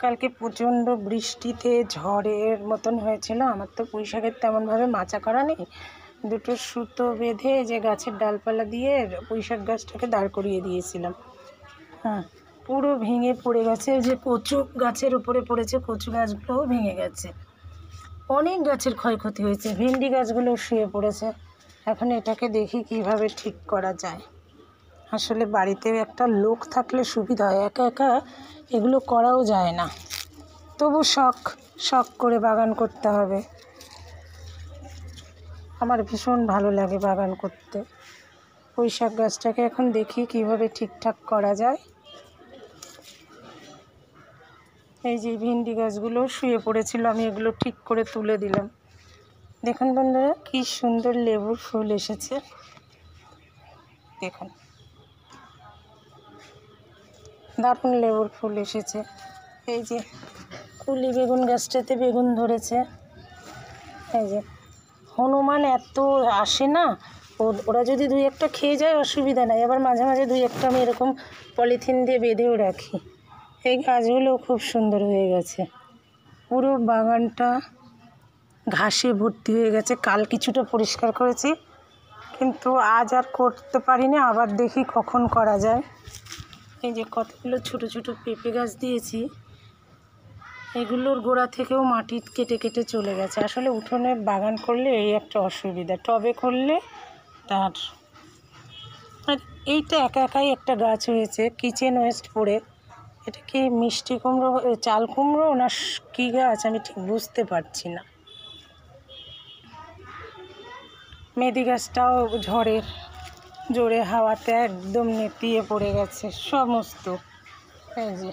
কালকে প্রচণ্ড বৃষ্টিতে ঝড়ের মতন হয়েছিল। আমার তো পুঁই শাকের তেমনভাবে মাচা করা নেই, দুটো সুতো বেঁধে যে গাছের ডালপালা দিয়ে পুঁই শাক গাছটাকে দাঁড় করিয়ে দিয়েছিলাম। হ্যাঁ, পুরো ভেঙে পড়ে গেছে। যে কচু গাছের উপরে পড়েছে, কচু গাছগুলোও ভেঙে গেছে, অনেক গাছের ক্ষয়ক্ষতি হয়েছে। ভেন্ডি গাছগুলো শুয়ে পড়েছে। এখন এটাকে দেখি কিভাবে ঠিক করা যায়। আসলে বাড়িতে একটা লোক থাকলে সুবিধা হয়, একা একা এগুলো করাও যায় না। তবু শখ করে বাগান করতে হবে। আমার ভীষণ ভালো লাগে বাগান করতে। পুঁই শাক গাছটাকে এখন দেখি কিভাবে ঠিকঠাক করা যায়। এই যে ভেন্ডি গাছগুলো শুয়ে পড়েছিল, আমি এগুলো ঠিক করে তুলে দিলাম। দেখুন বন্ধুরা, কি সুন্দর লেবুর ফুল এসেছে। দেখুন, দারুণ লেবুর ফুল এসেছে। এই যে কুলি বেগুন গাছটাতে বেগুন ধরেছে। এই যে হনুমান এত আসে না, ওরা যদি দুই একটা খেয়ে যায় অসুবিধা নাই, আবার মাঝে মাঝে দুই একটা আমি এরকম পলিথিন দিয়ে বেঁধেও রাখি। এই গাছগুলোও খুব সুন্দর হয়ে গেছে। পুরো বাগানটা ঘাসে ভর্তি হয়ে গেছে। কাল কিছুটা পরিষ্কার করেছি, কিন্তু আজ আর করতে পারিনি, আবার দেখি কখন করা যায়। এই যে কতগুলো ছোট ছোট পেঁপে গাছ দিয়েছি, এগুলোর গোড়া থেকেও মাটি কেটে কেটে চলে গেছে। আসলে উঠোনে বাগান করলে এই একটা অসুবিধা, টবে করলে তার আর এইটা একা একাই একটা গাছ হয়েছে কিচেন ওয়েস্ট পড়ে। এটা কি মিষ্টি কুমড়ো, চাল কুমড়ো না কী গাছ আমি ঠিক বুঝতে পারছি না। মেথি গাছটাও ঝড়ের জোরে হাওয়াতে একদম নেতিয়ে পড়ে গেছে সমস্ত। এই যে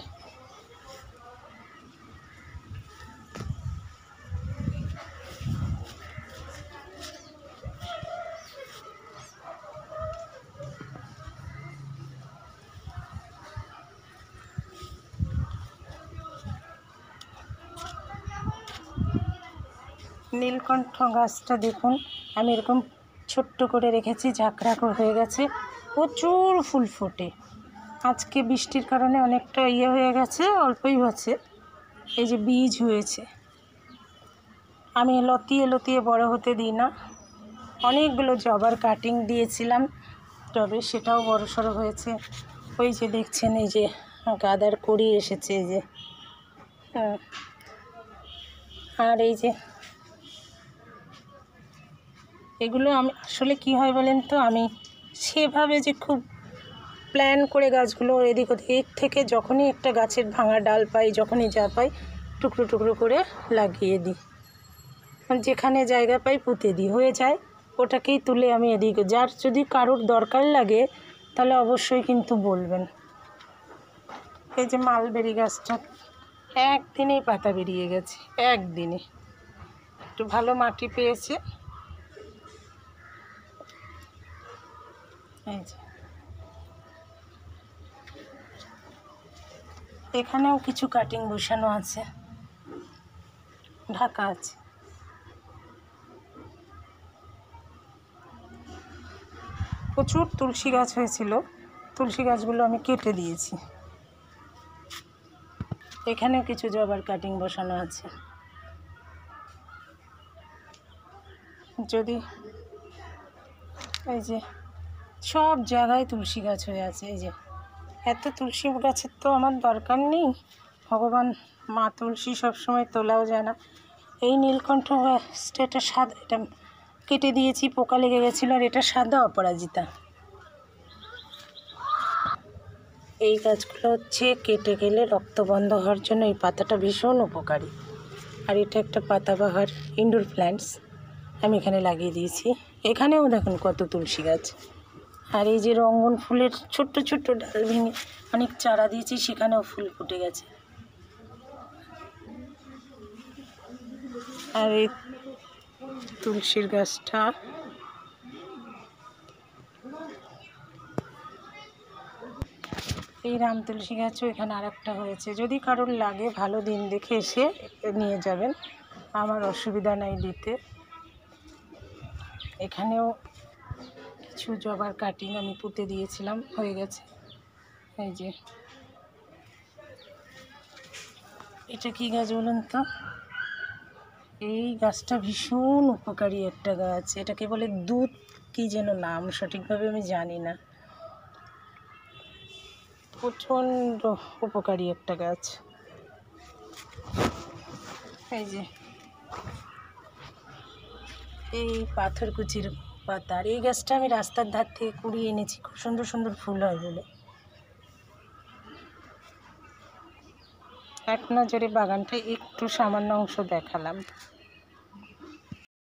নীলকণ্ঠ গাছটা দেখুন, আমি এরকম ছোট্ট করে রেখেছি, ঝাঁকড়া হয়ে গেছে, প্রচুর ফুল ফোটে। আজকে বৃষ্টির কারণে অনেকটা হয়ে গেছে, অল্পই হয়েছে। এই যে বীজ হয়েছে, আমি লতিয়ে লতিয়ে বড় হতে দিই না। অনেকগুলো জবার কাটিং দিয়েছিলাম তবে সেটাও বড় সড়ো হয়েছে। ওই যে দেখছেন, এই যে গাঁদার কড়ি এসেছে, এই যে আর এই যে এগুলো আমি আসলে কি হয় বলেন তো, আমি সেভাবে যে খুব প্ল্যান করে গাছগুলো এদিক ওদিক থেকে যখনই একটা গাছের ভাঙা ডাল পাই, যখনই যা পাই টুকরো টুকরো করে লাগিয়ে দিই, যেখানে জায়গা পাই পুঁতে দিই, হয়ে যায়। ওটাকেই তুলে আমি এদিকে, যার যদি কারোর দরকার লাগে তাহলে অবশ্যই কিন্তু বলবেন। এই যে মালবেরি গাছটা একদিনেই পাতা বেরিয়ে গেছে, একদিনে। একটু ভালো মাটি পেয়েছে। এই যে এখানেও কিছু কাটিং বসানো আছে, ঢাকা আছে। প্রচুর তুলসী গাছ হয়েছিল, তুলসী গাছগুলো আমি কেটে দিয়েছি। এখানেও কিছু জবার কাটিং বসানো আছে। যদি এই যে সব জায়গায় তুলসী গাছ হয়ে আছে। এই যে এত তুলসী গাছের তো আমার দরকার নেই, ভগবান মা তুলসী সবসময় তোলাও যায় না। এই নীলকণ্ঠ গাছটা, এটা সাদা, এটা কেটে দিয়েছি, পোকা লেগে গেছিলো। আর এটা সাদা অপরাজিতা। এই গাছগুলো হচ্ছে কেটে গেলে রক্ত বন্ধ হওয়ার জন্য এই পাতাটা ভীষণ উপকারী। আর এটা একটা পাতাবাহার ইনডোর প্ল্যান্টস, আমি এখানে লাগিয়ে দিয়েছি। এখানেও দেখুন কত তুলসী গাছ। আর এই যে রঙ্গন ফুলের ছোট্ট ছোট্ট ডাল ভেঙে অনেক চারা দিয়েছি, সেখানেও ফুল ফুটে গেছে। আর এই তুলসীর গাছটা, এই রাম তুলসী গাছও এখানে আর একটা হয়েছে। যদি কারোর লাগে ভালো দিন দেখে এসে নিয়ে যাবেন, আমার অসুবিধা নাই দিতে। এখানেও কিছু জবার কাটিং আমি পুঁতে দিয়েছিলাম, হয়ে গেছে। এই যে এটা কি গাছ বলুন তো? এই গাছটা ভীষণ উপকারী একটা গাছ, এটাকে বলে দুধ কি যেন নাম, সঠিকভাবে আমি জানি না। প্রচণ্ড উপকারী একটা গাছ। এই যে এই পাথরকুচির পাতা, আর এই গাছটা আমি রাস্তার ধার থেকে কুড়িয়ে এনেছি, খুব সুন্দর সুন্দর ফুল হয় বলে। এক নজরে বাগানটা একটু সামান্য অংশ দেখালাম।